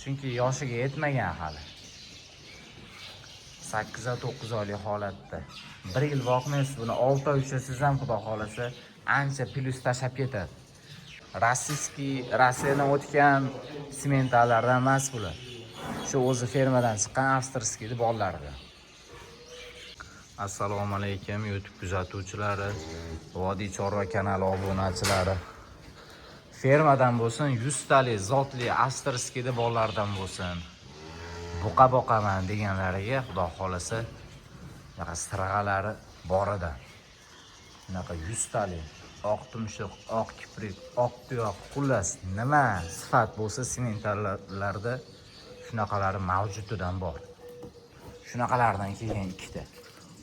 Chunki yoshiga yetmagan hali. 8-9 oylik holatda. 1 yil boqmaysiz, buni 6 oy uchasiz ham xudo xolasa ancha plyus tashab ketadi. Rossiyadan o'tgan sementallardan emas bular. Shu o'zi fermadan chiqqan avstriyskiy bolalardir. Assalomu alaykum YouTube kuzatuvchilari, Vodiy Chorva kanali obunachilari. Fermadan bo'lsin, 100 talik zotli avstriyskiy bolalardan bo'lsin. Buqa boqaman deganlariga xudo xolasa bunaqa sirg'alari bor edi. Bunaqa 100 talik oq tumshuq, oq kiprik, oq tuyoq, xullas nima sifat bo'lsa sementallarda shunaqalari mavjudidan bor. Shunaqalardan kelgan ikkita.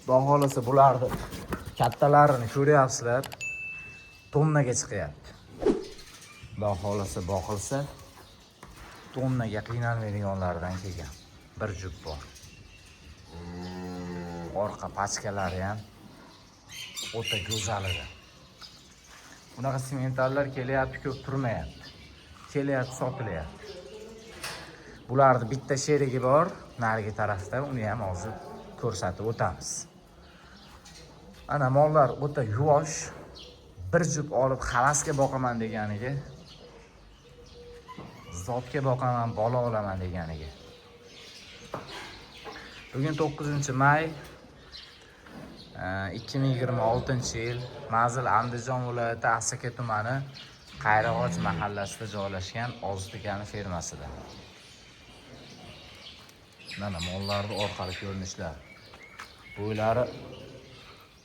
Xudo xolasa bularni kattalarini ko'ryapsizlar, tonnaga chiqyapti. Xudo xolasa boqilsa tonnaga qiynalmaydiganlardan kelgan bir jup bor. Orqa pachkalari ham o'ta go'zal edi. Bunaqa sementallar kelyapti, ko'p turmayapti. Kelyapti, sotilyapti. Bularning bitta sherigi bor, narigi tarafda, uni ham hozir ko'rsatib o'tamiz. Ana mollar o'ta yuvosh, bir jup olib havasga boqaman deganiga, zotga boqaman, bola olaman deganiga. Bugun 9-may 2026-yil, Mazil Andijon viloyati Asaka tumani Qayrag'och mahallasida joylashgan Oztikani fermasida. Mana mollarning orqali ko'rinishlar. Bo'ylari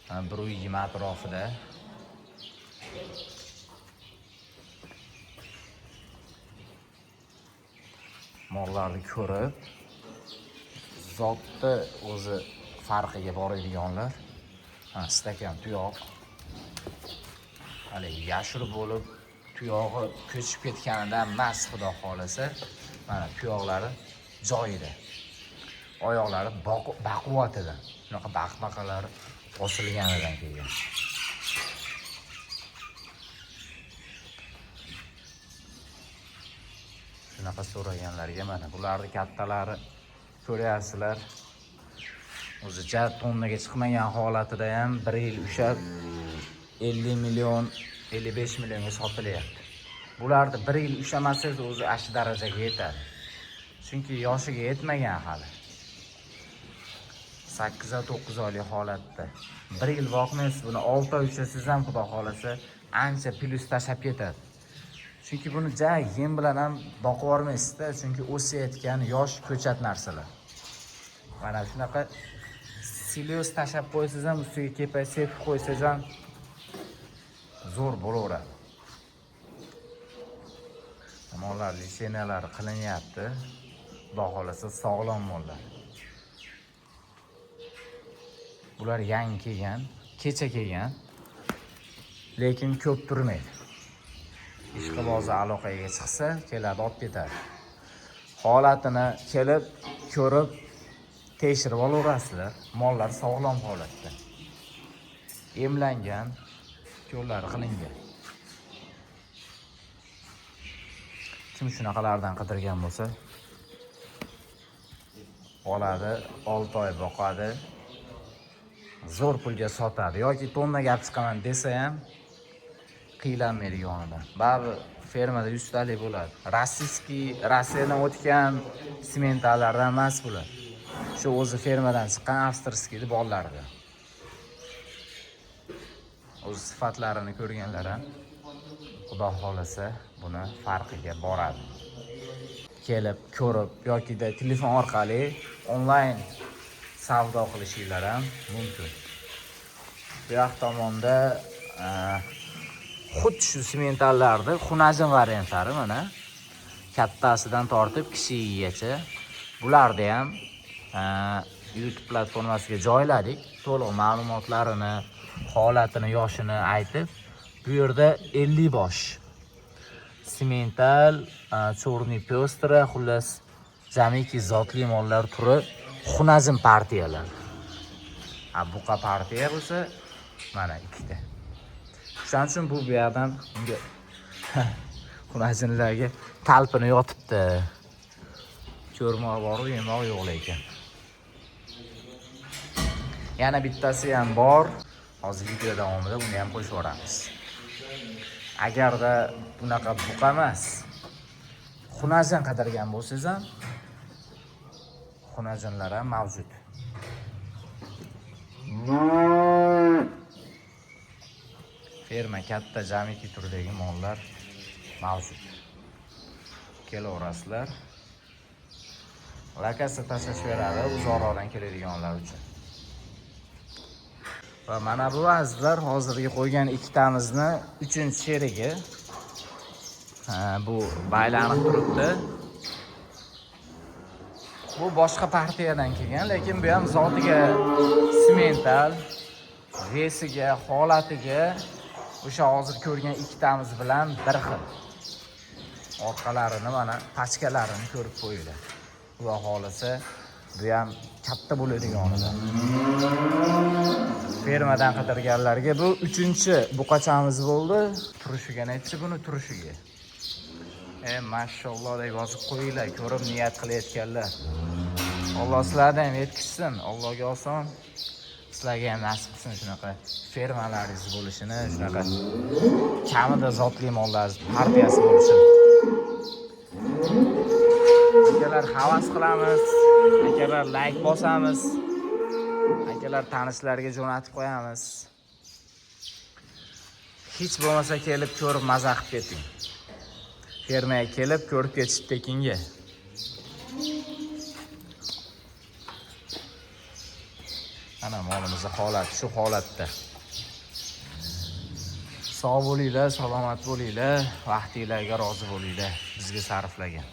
120 atrofida. Mollarni ko'rib, zotni o'zi farqiga boradiganlar. Stakan tuyoq. Hali yashil bo'lib, tuyog'i ko'chib ketganidan emas, xudo xolasa. Mana tuyoqlari joyida. Oyoqlari baquvvat edi. Shunaqa baqmaqalari bosilganidan kelgan. Shunaqa so'raganlarga mana bularning kattalari ko'ryapsizlar. O'zi tonnaga chiqmagan holatida ham 1 yil ushab 50 million, 55 millionga sotilyapti. Bularni 1 yil ushamasangiz o'zi ashi darajaga yetadi. Chunki yoshiga yetmagan hali. 8-9 oylik holatda. 1 yil boqmaysiz, buni 6 oy uchasiz ham xudo xolasa ancha plyus tashab ketadi. Chunki buni yem bilan ham boqib olmaysiz-da, chunki o'sayotgan yosh ko'chat narsalar. Mana shunaqa silyos tashab qo'ysangiz ham ustiga kepak sepib qo'ysangiz ham zo'r bo'laveradi. Mollar lishenalari qilinyapti. Xudo xolasa sog'lom mollar. Bular yangi kelgan, kecha kelgan, lekin ko'p turmaydi. Ishqibozi aloqaga chiqsa, keladi, olib ketadi. Holatini kelib, ko'rib, tekshirib olaverasizlar. Mollar sog'lom holatda. Emlangan, ko'llari qilingan. Kim shunaqalardan qidirgan bo'lsa, oladi, 6 oy boqadi, zo'r pulga sotadi yoki tonna gap chiqaman desa ham qiylanmaydi yonidan. Baribir fermada 100 talik bo'ladi. Rossiyadan o'tgan sementallardan emas bular. Shu o'zi fermadan chiqqan avstriyskiy bolalardir. O'z sifatlarini ko'rganlar ham xudo xolasa buni farqiga boradi. Kelib, ko'rib yoki telefon orqali onlayn savdo qilishinglar ham mumkin. Bu yoq tomonda xuddi shu sementallarni xunajin variantlari mana kattasidan tortib kichikgacha bularni ham YouTube platformasiga joyladik. To'liq ma'lumotlarini, holatini, yoshini aytib, bu yerda 50 bosh semental, cho'rniy pestra, xullas jamiki zotli mollar turi xunajin partiyalar. Buqa partiya bo'lsa mana ikkita. Shuning uchun bu yerdan unga xunajinlarga talpini yotibdi. ko'rmoq bor, yemoq yo'q lekin. Yana bittasi ham bor. Hozir video davomida buni ham qo'shib yuboramiz. Agarda bunaqa buqa emas, xunajin qidirgan bo'lsangiz ham, xunajinlar ham mavjud. Ferma katta jamiki turdagi mollar mavjud. Kelaverasizlar. Lakasi tashlash beradi uzoqroqdan keladiganlar uchun. Va mana bu azizlar hozirgi qo'ygan ikkitamizni 3-sherigi. Bu baylanib turibdi. Bu boshqa partiyadan kelgan, lekin bu ham zotiga simental, vesiga, holatiga o'sha hozir ko'rgan ikkitamiz bilan bir xil. Orqalarini mana pachkalarini ko'rib qo'yinglar. Xudo xolisa, bu ham katta bo'ladiganidan. Fermadan qidirganlarga bu 3-buqachamiz bo'ldi. Turishiga nechi buni turishiga. Mashalloh deb yozib qo'yinglar, ko'rib niyat qilayotganlar. Alloh sizlardan ham yetkazsin, Allohga oson. Sizlarga ham nasib qilsin shunaqa fermalaringiz bo'lishini, shunaqa kamida zotli mollar partiyasi bo'lishini. Akalar havas qilamiz, akalar like bosamiz, akalar tanishlarga jo'natib qo'yamiz. Hech bo'lmasa kelib ko'rib maza qilib keting. Fermaga kelib ko'rib ketishib tekinga. Ana molimizning holati shu holatda. Sog' bo'linglar, salomat bo'linglar, vaqtinglarga rozi bo'linglar bizga sarflagan.